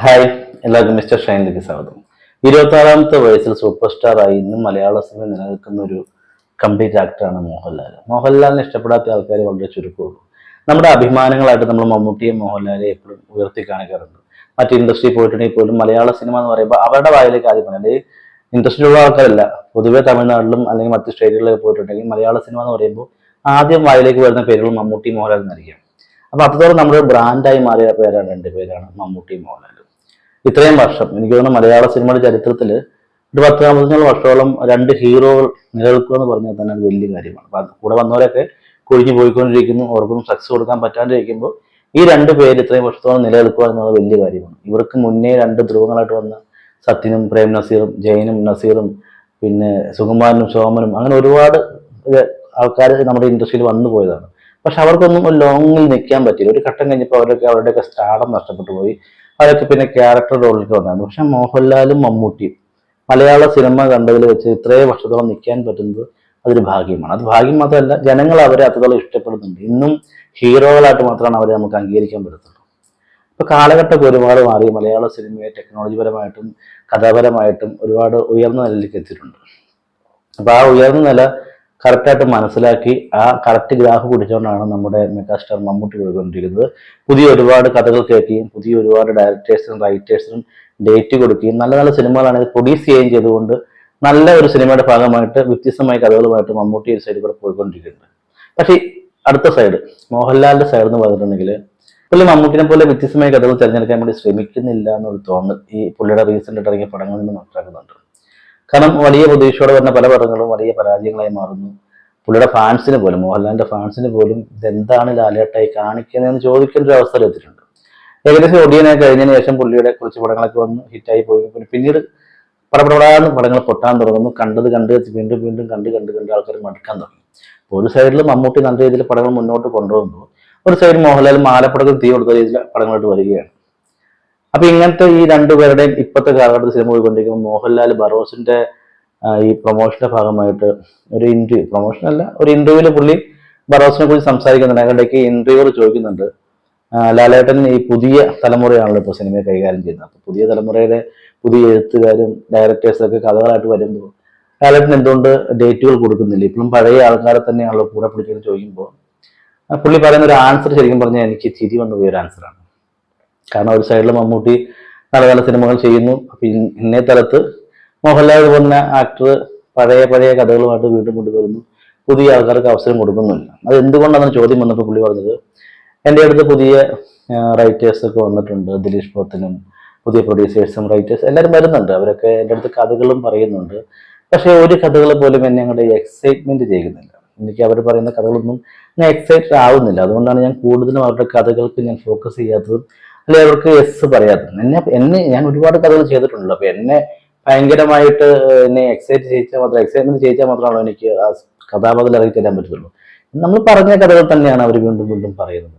Hi, എല്ലാവർക്കും mister ഷൈനിലേക്ക് സ്വാഗതം. 26-ാമത്തെ വയസ്സിൽ സൂപ്പർ സ്റ്റാർ ആയി ഇന്നും മലയാള സിനിമ നിലനിൽക്കുന്ന ഒരു കംപ്ലീറ്റ് ആക്ടറാണ് മോഹൻലാൽ. മോഹൻലാലിനെ ഇഷ്ടപ്പെടാത്ത ആൾക്കാർ വളരെ ചുരുക്കമുള്ളൂ. നമ്മുടെ അഭിമാനങ്ങളായിട്ട് നമ്മൾ മമ്മൂട്ടിയും മോഹൻലാലിനെ എപ്പോഴും ഉയർത്തി കാണിക്കാറുണ്ട്. മറ്റ് ഇൻഡസ്ട്രി പോയിട്ടുണ്ടെങ്കിൽ പോലും മലയാള സിനിമ എന്ന് പറയുമ്പോൾ അവരുടെ വായിലേക്ക് ആദ്യം പറഞ്ഞത് ഇൻഡസ്ട്രിയിലുള്ള ആൾക്കാരല്ല. പൊതുവെ തമിഴ്നാട്ടിലും അല്ലെങ്കിൽ മറ്റ് സ്റ്റേറ്റുകളിലൊക്കെ പോയിട്ടുണ്ടെങ്കിൽ മലയാള സിനിമ എന്ന് പറയുമ്പോൾ ആദ്യം വായിലേക്ക് വരുന്ന പേരുകൾ മമ്മൂട്ടി മോഹൻലാൽ എന്നായിരിക്കും. അപ്പൊ അത്രത്തോളം നമ്മുടെ ബ്രാൻഡായി മാറിയ പേരാണ് രണ്ട് പേരാണ് മമ്മൂട്ടി മോഹൻലാൽ. ഇത്രയും വർഷം എനിക്ക് തോന്നുന്നു മലയാള സിനിമയുടെ ചരിത്രത്തിൽ ഒരു 10-15 വർഷത്തോളം രണ്ട് ഹീറോകൾ നിലനിൽക്കുക എന്ന് പറഞ്ഞാൽ തന്നെ അത് വലിയ കാര്യമാണ്. അപ്പൊ അത് കൂടെ വന്നവരൊക്കെ കൊഴിഞ്ഞു പോയിക്കൊണ്ടിരിക്കുന്നു, അവർക്കൊന്നും സക്സസ് കൊടുക്കാൻ പറ്റാണ്ടിരിക്കുമ്പോൾ ഈ രണ്ട് പേര് ഇത്രയും വർഷത്തോളം നിലനിൽക്കുക എന്നത് വലിയ കാര്യമാണ്. ഇവർക്ക് മുന്നേ രണ്ട് ധ്രുവങ്ങളായിട്ട് വന്ന സത്യനും പ്രേം നസീറും ജയനും നസീറും പിന്നെ സുകുമാരനും സോമനും അങ്ങനെ ഒരുപാട് ആൾക്കാർ നമ്മുടെ ഇൻഡസ്ട്രിയിൽ വന്നു പോയതാണ്. പക്ഷെ അവർക്കൊന്നും ഒരു ലോങ്ങിൽ നിൽക്കാൻ പറ്റില്ല. ഒരു ഘട്ടം കഴിഞ്ഞപ്പോൾ അവരുടെയൊക്കെ സ്റ്റാർഡം നഷ്ടപ്പെട്ടു പോയി. അവരൊക്കെ പിന്നെ ക്യാരക്ടർ റോളിലേക്ക് വന്നായിരുന്നു. പക്ഷെ മോഹൻലാലും മമ്മൂട്ടിയും മലയാള സിനിമ കണ്ടതിൽ വെച്ച് ഇത്രയും വർഷത്തോളം നിൽക്കാൻ പറ്റുന്നത് അതൊരു ഭാഗ്യമാണ്. അത് ഭാഗ്യം മാത്രമല്ല, ജനങ്ങൾ അവരെ അത്രത്തോളം ഇഷ്ടപ്പെടുന്നുണ്ട്. ഇന്നും ഹീറോകളായിട്ട് മാത്രമാണ് അവരെ നമുക്ക് അംഗീകരിക്കാൻ പറ്റത്തുള്ളൂ. ഇപ്പൊ കാലഘട്ടമൊക്കെ ഒരുപാട് മാറി. മലയാള സിനിമയെ ടെക്നോളജിപരമായിട്ടും കഥാപരമായിട്ടും ഒരുപാട് ഉയർന്ന നിലയിലേക്ക് എത്തിയിട്ടുണ്ട്. അപ്പൊ ആ ഉയർന്ന നില കറക്റ്റായിട്ട് മനസ്സിലാക്കി ആ കറക്റ്റ് ഗ്രാഫ് പിടിച്ചുകൊണ്ടാണ് നമ്മുടെ മെഗാസ്റ്റാർ മമ്മൂട്ടി പോയിക്കൊണ്ടിരിക്കുന്നത്. പുതിയ ഒരുപാട് കഥകൾ കേൾക്കുകയും പുതിയ ഒരുപാട് ഡയറക്ടേഴ്സിനും റൈറ്റേഴ്സിനും ഡേറ്റ് കൊടുക്കുകയും നല്ല നല്ല സിനിമകളാണെങ്കിൽ പ്രൊഡ്യൂസ് ചെയ്യുകയും ചെയ്തുകൊണ്ട് നല്ല ഒരു സിനിമയുടെ ഭാഗമായിട്ട് വ്യത്യസ്തമായ കഥകളുമായിട്ട് മമ്മൂട്ടി ഒരു സൈഡിൽ കൂടെ പോയിക്കൊണ്ടിരിക്കുന്നുണ്ട്. പക്ഷേ അടുത്ത സൈഡ് മോഹൻലാലിന്റെ സൈഡ് എന്ന് പറഞ്ഞിട്ടുണ്ടെങ്കിൽ പുള്ളി മമ്മൂട്ടിനെ പോലെ വ്യത്യസ്തമായ കഥകൾ തിരഞ്ഞെടുക്കാൻ വേണ്ടി ശ്രമിക്കുന്നില്ല എന്നൊരു തോന്നൽ ഈ പുള്ളിയുടെ റീസെന്റ് ഇറങ്ങിയ പടങ്ങളിൽ നിന്ന് മനസ്സിലാക്കുന്നുണ്ട്. കാരണം വലിയ പ്രതീക്ഷയോടെ വരുന്ന പല പടങ്ങളും വലിയ പരാജയങ്ങളായി മാറുന്നു. പുള്ളിയുടെ ഫാൻസിന് പോലും മോഹൻലാലിന്റെ ഫാൻസിന് പോലും ഇതെന്താണ് ലാലേട്ടായി കാണിക്കുന്നതെന്ന് ചോദിക്കേണ്ട ഒരു അവസരം എത്തിയിട്ടുണ്ട്. ഏകദേശം ഒടിയനെ കഴിഞ്ഞതിന് ശേഷം പുള്ളിയുടെ കുറച്ച് പടങ്ങളൊക്കെ വന്ന് ഹിറ്റായി പോയി. പിന്നീട് പടപടാന്ന് പടങ്ങൾ പൊട്ടാൻ തുടങ്ങുന്നു. കണ്ടത് കണ്ട് വീണ്ടും വീണ്ടും കണ്ട് കണ്ട് കണ്ട് ആൾക്കാർ മടുക്കാൻ തുടങ്ങി. ഒരു സൈഡിൽ മമ്മൂട്ടി നല്ല രീതിയിൽ പടങ്ങൾ മുന്നോട്ട് കൊണ്ടുവന്നു, ഒരു സൈഡിൽ മോഹൻലാൽ മാലപ്പടക്കം തീ കൊടുത്ത രീതിയിൽ പടങ്ങളായിട്ട് വരികയാണ്. അപ്പൊ ഇങ്ങനത്തെ ഈ രണ്ടുപേരുടെയും ഇപ്പോഴത്തെ കാലഘട്ടത്തിൽ സിനിമ പോയിക്കൊണ്ടിരിക്കുമ്പോൾ മോഹൻലാൽ ബറോസിന്റെ ഈ പ്രൊമോഷന്റെ ഭാഗമായിട്ട് ഒരു ഇന്റർവ്യൂ, പ്രൊമോഷൻ അല്ല, ഒരു ഇന്റർവ്യൂവിൽ പുള്ളി ബറോസിനെ കുറിച്ച് സംസാരിക്കുന്നുണ്ട്. അതിനിടയ്ക്ക് ഇന്റർവ്യൂവർ ചോദിക്കുന്നുണ്ട്, ലാലേട്ടൻ ഈ പുതിയ തലമുറയാണല്ലോ ഇപ്പോൾ സിനിമയെ കൈകാര്യം ചെയ്യുന്നത്. അപ്പൊ പുതിയ തലമുറയിലെ പുതിയ എഴുത്തുകാരും ഡയറക്ടേഴ്സൊക്കെ കഥകളായിട്ട് വരുമ്പോൾ ലാലേട്ടൻ എന്തുകൊണ്ട് ഡേറ്റുകൾ കൊടുക്കുന്നില്ല, ഇപ്പോഴും പഴയ ആൾക്കാരെ തന്നെയാണല്ലോ കൂടെ പിടിച്ചെന്ന് ചോദിക്കുമ്പോൾ പുള്ളി പറയുന്ന ഒരു ആൻസർ ശരിക്കും പറഞ്ഞാൽ എനിക്ക് ചിരി വന്നു പോയ ഒരു ആൻസറാണ്. കാരണം ഒരു സൈഡിൽ മമ്മൂട്ടി നല്ല നല്ല സിനിമകൾ ചെയ്യുന്നു, അപ്പൊ ഇന്നേ തലത്ത് മോഹൻലാൽ പറഞ്ഞ ആക്ടർ പഴയ പഴയ കഥകളുമായിട്ട് വീണ്ടും കൊണ്ടുവരുന്നു, പുതിയ ആൾക്കാർക്ക് അവസരം കൊടുക്കുന്നില്ല. അത് എന്തുകൊണ്ടാണെന്ന് ചോദ്യം വന്നപ്പോൾ പുള്ളി പറഞ്ഞത്, എൻ്റെ അടുത്ത് പുതിയ റൈറ്റേഴ്സ് ഒക്കെ വന്നിട്ടുണ്ട്, ദിലീഷ് പോത്തനും പുതിയ പ്രൊഡ്യൂസേഴ്സും റൈറ്റേഴ്സ് എല്ലാവരും വരുന്നുണ്ട്, അവരൊക്കെ എൻ്റെ അടുത്ത് കഥകളും പറയുന്നുണ്ട്. പക്ഷെ ഒരു കഥകൾ പോലും എന്നെ അങ്ങോട്ട് എക്സൈറ്റ്മെന്റ് ചെയ്യുന്നില്ല. എനിക്ക് അവർ പറയുന്ന കഥകളൊന്നും ഞാൻ എക്സൈറ്റഡ് ആവുന്നില്ല. അതുകൊണ്ടാണ് ഞാൻ കൂടുതലും അവരുടെ കഥകൾക്ക് ഞാൻ ഫോക്കസ് ചെയ്യാത്തതും അല്ലെ അവർക്ക് എസ് പറയാത്തത്. എന്നെ ഞാൻ ഒരുപാട് കഥകൾ ചെയ്തിട്ടുണ്ടല്ലോ. അപ്പൊ എന്നെ ഭയങ്കരമായിട്ട് എന്നെ എക്സൈറ്റ്മെന്റ് ചെയ്യിച്ചാൽ മാത്രമാണോ എനിക്ക് ആ കഥാപാത്രം ഇറങ്ങി തരാൻ പറ്റുള്ളൂ. നമ്മൾ പറഞ്ഞ കഥകൾ തന്നെയാണ് അവർ വീണ്ടും വീണ്ടും പറയുന്നത്.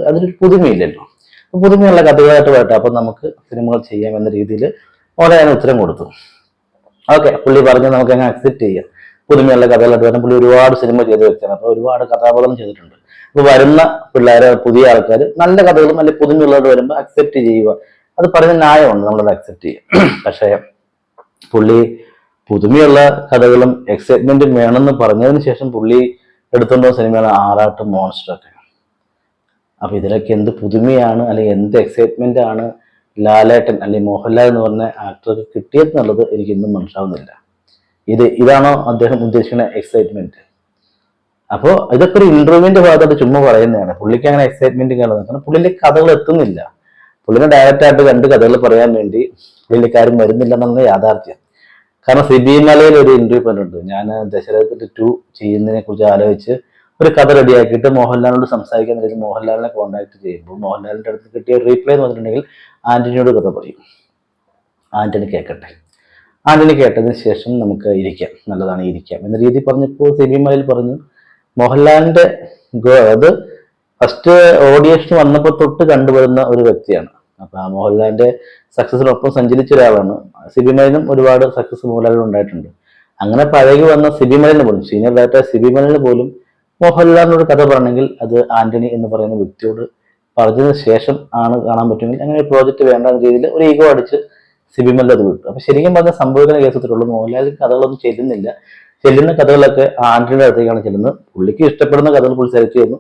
അതിനൊരു പുതുമയില്ലല്ലോ. അപ്പൊ പുതുമയുള്ള കഥകളായിട്ട് വരട്ടെ, അപ്പൊ നമുക്ക് സിനിമകൾ ചെയ്യാം എന്ന രീതിയിൽ ഓരോ ഞാൻ ഉത്തരം കൊടുത്തു. ഓക്കെ, പുള്ളി പറഞ്ഞ് നമുക്ക് അങ്ങനെ അക്സെപ്റ്റ് ചെയ്യാം. പുതുമയുള്ള കഥകളായിട്ട് വരണം. പുള്ളി ഒരുപാട് സിനിമ ചെയ്ത വ്യക്തിയാണ്, അപ്പൊ ഒരുപാട് കഥാപാത്രം ചെയ്തിട്ടുണ്ട്. അപ്പൊ വരുന്ന പിള്ളേരെ പുതിയ ആൾക്കാർ നല്ല കഥകളും അല്ലെങ്കിൽ പുതുമയുള്ളവർ വരുമ്പോൾ അക്സെപ്റ്റ് ചെയ്യുക, അത് പറയുന്ന ന്യായമുണ്ട്, നമ്മളത് അക്സെപ്റ്റ് ചെയ്യുക. പക്ഷേ പുള്ളി പുതുമയുള്ള കഥകളും എക്സൈറ്റ്മെന്റും വേണമെന്ന് പറഞ്ഞതിന് ശേഷം പുള്ളി എടുത്തുകൊണ്ടോ സിനിമയാണ് ആറാട്ട് മോൺസ്റ്റർ ഒക്കെ. അപ്പൊ ഇതിലൊക്കെ എന്ത് പുതുമയാണ് അല്ലെങ്കിൽ എന്ത് എക്സൈറ്റ്മെന്റ് ആണ് ലാലേട്ടൻ അല്ലെങ്കിൽ മോഹൻലാൽ എന്ന് പറഞ്ഞ ആക്ടർക്ക് കിട്ടിയെന്നുള്ളത് എനിക്ക് ഇന്നും മനസ്സിലാവുന്നില്ല. ഇതാണോ അദ്ദേഹം ഉദ്ദേശിക്കുന്ന എക്സൈറ്റ്മെന്റ്? അപ്പോൾ ഇതൊക്കെ ഒരു ഇന്റർവ്യൂവിന്റെ ഭാഗത്തായിട്ട് ചുമ്മാ പറയുന്നതാണ്. പുള്ളിക്ക് അങ്ങനെ എക്സൈറ്റ്മെന്റ് കാണുന്നത് കാരണം പുള്ളിന്റെ കഥകൾ എത്തുന്നില്ല. പുള്ളിനെ ഡയറക്റ്റ് ആയിട്ട് രണ്ട് കഥകൾ പറയാൻ വേണ്ടി പുള്ളിക്കാരും വരുന്നില്ല എന്നുള്ള യാഥാർത്ഥ്യം. കാരണം സിബി മലയിൽ ഒരു ഇന്റർവ്യൂ പറഞ്ഞിട്ടുണ്ട്, ഞാൻ ദശരഥത്തിന്റെ 2 ചെയ്യുന്നതിനെ കുറിച്ച് ആലോചിച്ച് ഒരു കഥ റെഡിയാക്കിയിട്ട് മോഹൻലാലിനോട് സംസാരിക്കാൻ വേണ്ടി മോഹൻലാലിനെ കോൺടാക്ട് ചെയ്യുമ്പോൾ മോഹൻലാലിന്റെ അടുത്ത് കിട്ടിയ റീപ്ലൈ എന്ന് പറഞ്ഞിട്ടുണ്ടെങ്കിൽ ആന്റണിയോട് കഥ പറയും, ആന്റണി കേൾക്കട്ടെ, ആന്റണി കേട്ടതിന് ശേഷം നമുക്ക് ഇരിക്കാം, നല്ലതാണ് ഇരിക്കാം എന്ന രീതി പറഞ്ഞപ്പോൾ സിബി മലയിൽ പറഞ്ഞു മോഹൻലാലിന്റെ അത് ഫസ്റ്റ് ഓഡിയേഷൻ വന്നപ്പോൾ തൊട്ട് കണ്ടുവരുന്ന ഒരു വ്യക്തിയാണ്. അപ്പൊ ആ മോഹൻലാലിന്റെ സക്സസിനൊപ്പം സഞ്ചരിച്ച ഒരാളാണ്. സിബി മലയിലും ഒരുപാട് സക്സസ് മോഹൻലാലിൽ ഉണ്ടായിട്ടുണ്ട്. അങ്ങനെ പഴകി വന്ന സിബി മലയിന് പോലും സീനിയർ ഡയറക്ടർ സിബി മലയിന് പോലും മോഹൻലാലിനോട് കഥ പറഞ്ഞെങ്കിൽ അത് ആന്റണി എന്ന് പറയുന്ന വ്യക്തിയോട് പറഞ്ഞതിന് ശേഷം ആണ് കാണാൻ പറ്റുമെങ്കിൽ അങ്ങനെ ഒരു പ്രോജക്റ്റ് വേണ്ട എന്ന രീതിയിൽ ഒരു ഈഗോ അടിച്ച് സിബിമല്ല അത് വിട്ടു. അപ്പൊ ശരിക്കും പറഞ്ഞാൽ സംഭവിക്കുന്ന കേസത്തിലുള്ളൂ മോഹൻലാൽ കഥകളൊന്നും ചെല്ലുന്നില്ല. ചെല്ലുന്ന കഥകളൊക്കെ ആന്റണിയുടെ അടുത്തേക്കാണ് ചെല്ലുന്നത്. പുള്ളിക്ക് ഇഷ്ടപ്പെടുന്ന കഥകൾ പുള്ളി സെലക്ട് ചെയ്യുന്നു.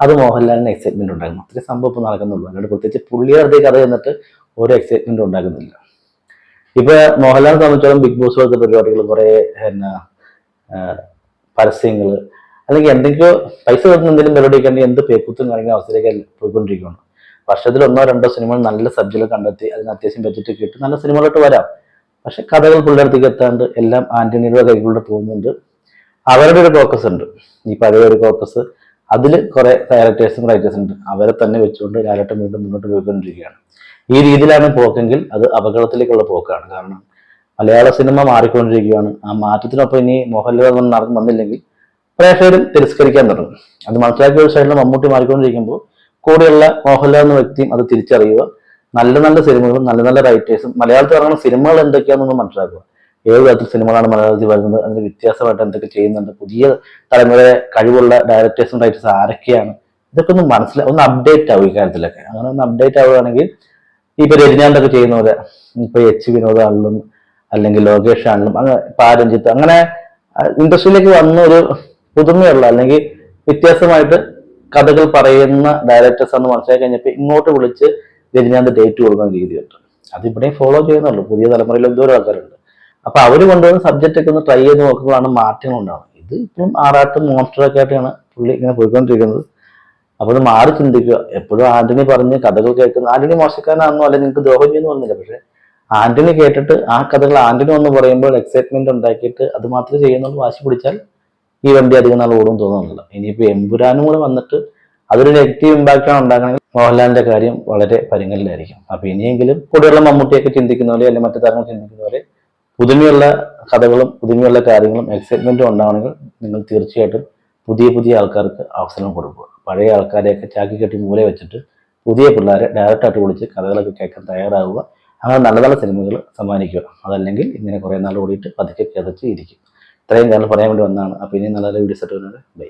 അത് മോഹൻലാലിന് എക്സൈറ്റ്മെന്റ് ഉണ്ടായിരുന്നു. അത്രയും സംഭവം ഇപ്പൊ നടക്കുന്നുള്ളൂ. അല്ലാണ്ട് പ്രത്യേകിച്ച് പുള്ളിയുടെ അടുത്തേക്ക് കഥ ചെന്നിട്ട് ഒരു എക്സൈറ്റ്മെന്റ് ഉണ്ടാക്കുന്നില്ല. ഇപ്പൊ മോഹൻലാലിനെ സംബന്ധിച്ചോളം ബിഗ് ബോസ് പോലത്തെ പരിപാടികൾ കുറെ എന്നാ പരസ്യങ്ങൾ അല്ലെങ്കിൽ എന്തെങ്കിലും പൈസ കിട്ടുന്ന എന്തെങ്കിലും പരിപാടിയൊക്കെ എന്ത് പേക്കൂത്തും കാര്യങ്ങളും അവസരമൊക്കെ പോയിക്കൊണ്ടിരിക്കുകയാണ്. വർഷത്തിൽ 1-2 സിനിമകൾ നല്ല സബ്ജക്റ്റുകൾ കണ്ടെത്തി അതിന് അത്യാവശ്യം ബഡ്ജറ്റ് കിട്ടി നല്ല സിനിമകളോട്ട് വരാം. പക്ഷെ കഥകൾ പുള്ളിയുടെ അടുത്തേക്ക് എത്താണ്ട് എല്ലാം ആന്റണിയുടെ കൈകളിലൂടെ പോകുന്നുണ്ട്. അവരുടെ ഒരു ഫോക്കസ് ഉണ്ട്, ഈ പഴയ ഒരു ഫോക്കസ്. അതിൽ കുറെ ഡയറക്ടേഴ്സും റൈറ്റേഴ്സും ഉണ്ട്. അവരെ തന്നെ വെച്ചുകൊണ്ട് ലാലേട്ടൻ വീണ്ടും മുന്നോട്ട് പോയിക്കൊണ്ടിരിക്കുകയാണ്. ഈ രീതിയിലാണ് പോക്കെങ്കിൽ അത് അപകടത്തിലേക്കുള്ള പോക്കാണ്. കാരണം മലയാള സിനിമ മാറിക്കൊണ്ടിരിക്കുകയാണ്. ആ മാറ്റത്തിനൊപ്പം ഇനി മോഹൻലാൽ വന്നില്ലെങ്കിൽ പ്രേക്ഷകരും തിരസ്കരിക്കാൻ തുടങ്ങും. അത് മനസ്സിലാക്കിയ ഒരു സൈഡിൽ മമ്മൂട്ടി മാറിക്കൊണ്ടിരിക്കുമ്പോൾ കൂടെയുള്ള മോഹൻലാൽ എന്ന വ്യക്തിയും അത് തിരിച്ചറിയുക. നല്ല നല്ല സിനിമകളും നല്ല നല്ല റൈറ്റേഴ്സും മലയാളത്തിൽ ഇറങ്ങുന്ന സിനിമകൾ എന്തൊക്കെയാണെന്ന് മനസ്സിലാക്കുക. ഏത് തരത്തിൽ സിനിമകളാണ് മലയാളത്തിൽ വരുന്നത്, അതിന് വ്യത്യാസമായിട്ട് എന്തൊക്കെ ചെയ്യുന്നുണ്ട്, പുതിയ തലമുറ കഴിവുള്ള ഡയറക്ടേഴ്സും റൈറ്റേഴ്സും ആരൊക്കെയാണ്, ഇതൊക്കെ ഒന്ന് അപ്ഡേറ്റ് ആവും. ഈ കാര്യത്തിലൊക്കെ അങ്ങനെ ഒന്ന് അപ്ഡേറ്റ് ആവുകയാണെങ്കിൽ ഇപ്പൊ രജനീകാന്തൊക്കെ ചെയ്യുന്ന പോലെ ഇപ്പൊ എച്ച് വിനോദ് ആണെങ്കിലും അല്ലെങ്കിൽ ലോകേഷ് ആണെങ്കിലും അങ്ങനെ പാരഞ്ജിത്ത് അങ്ങനെ ഇൻഡസ്ട്രിയിലേക്ക് വന്ന ഒരു പുതുമയുള്ള അല്ലെങ്കിൽ വ്യത്യാസമായിട്ട് കഥകൾ പറയുന്ന ഡയറക്ടേഴ്സ് എന്ന് മനസ്സിലാക്കി കഴിഞ്ഞപ്പോൾ ഇങ്ങോട്ട് വിളിച്ച് രജനീകാന്ത് ഡേറ്റ് കൊടുക്കുന്ന രീതിയുണ്ട്. അത് ഇവിടെയും ഫോളോ ചെയ്യുന്നുള്ളൂ. പുതിയ തലമുറയിൽ എന്തോരം ആൾക്കാരുണ്ട്. അപ്പൊ അവര് കൊണ്ടുവന്ന സബ്ജക്റ്റ് ഒക്കെ ഒന്ന് ട്രൈ ചെയ്ത് നോക്കുമ്പോഴാണ് മാറ്റങ്ങൾ ഉണ്ടാകുന്നത്. ഇത് ഇപ്പം ആറാട്ടും മോൺസ്റ്ററൊക്കെ ആയിട്ടാണ് പുള്ളി ഇങ്ങനെ പോയിക്കൊണ്ടിരിക്കുന്നത്. അപ്പൊ അത് മാറി ചിന്തിക്കുക. എപ്പോഴും ആന്റണി പറഞ്ഞ് കഥകൾ കേൾക്കുന്ന ആന്റണി മോശക്കാരനാണെന്നോ അല്ലെങ്കിൽ നിങ്ങൾക്ക് ദ്രോഹം ചെയ്യുന്നു പറഞ്ഞില്ല. പക്ഷെ ആന്റണി കേട്ടിട്ട് ആ കഥകൾ ആന്റണി ഒന്ന് പറയുമ്പോൾ എക്സൈറ്റ്മെന്റ് ഉണ്ടാക്കിയിട്ട് അത് മാത്രമേ ചെയ്യുന്നുള്ളൂ. വാശി പിടിച്ചാൽ ഈ വണ്ടി അധികം നാൾ ഓടും തോന്നുന്നില്ല. ഇനിയിപ്പോ എമ്പുരാനും കൂടെ വന്നിട്ട് അതൊരു നെഗറ്റീവ് ഇമ്പാക്റ്റ് ആണ് ഉണ്ടാക്കണമെങ്കിൽ മോഹൻലാലിന്റെ കാര്യം വളരെ പരിഗണനയിലായിരിക്കും. അപ്പൊ ഇനിയെങ്കിലും കൂടെയുള്ള മമ്മൂട്ടിയൊക്കെ ചിന്തിക്കുന്ന പോലെ അല്ലെങ്കിൽ മറ്റു താരങ്ങൾ ചിന്തിക്കുന്ന പോലെ പുതുമയുള്ള കഥകളും പുതുമയുള്ള കാര്യങ്ങളും എക്സൈറ്റ്മെന്റും ഉണ്ടാവണമെങ്കിൽ നിങ്ങൾ തീർച്ചയായിട്ടും പുതിയ പുതിയ ആൾക്കാർക്ക് അവസരം കൊടുക്കുക. പഴയ ആൾക്കാരെയൊക്കെ ചാക്കി കെട്ടി മൂല വെച്ചിട്ട് പുതിയ പിള്ളേരെ ഡയറക്റ്റായിട്ട് വിളിച്ച് കഥകളൊക്കെ കേൾക്കാൻ തയ്യാറാവുക. അങ്ങനെ നല്ല നല്ല സിനിമകൾ സമ്മാനിക്കുക. അതല്ലെങ്കിൽ ഇങ്ങനെ കുറെ നാൾ ഓടിയിട്ട് പതുക്കെ കിതച്ച് ഇരിക്കും. ഇത്രയും കാലം പറയാൻ വേണ്ടി വന്നതാണ്. അപ്പൊ ഇനി നല്ല നല്ല വീഡിയോസ് ആയിട്ട് വരുന്നത്. ബൈ.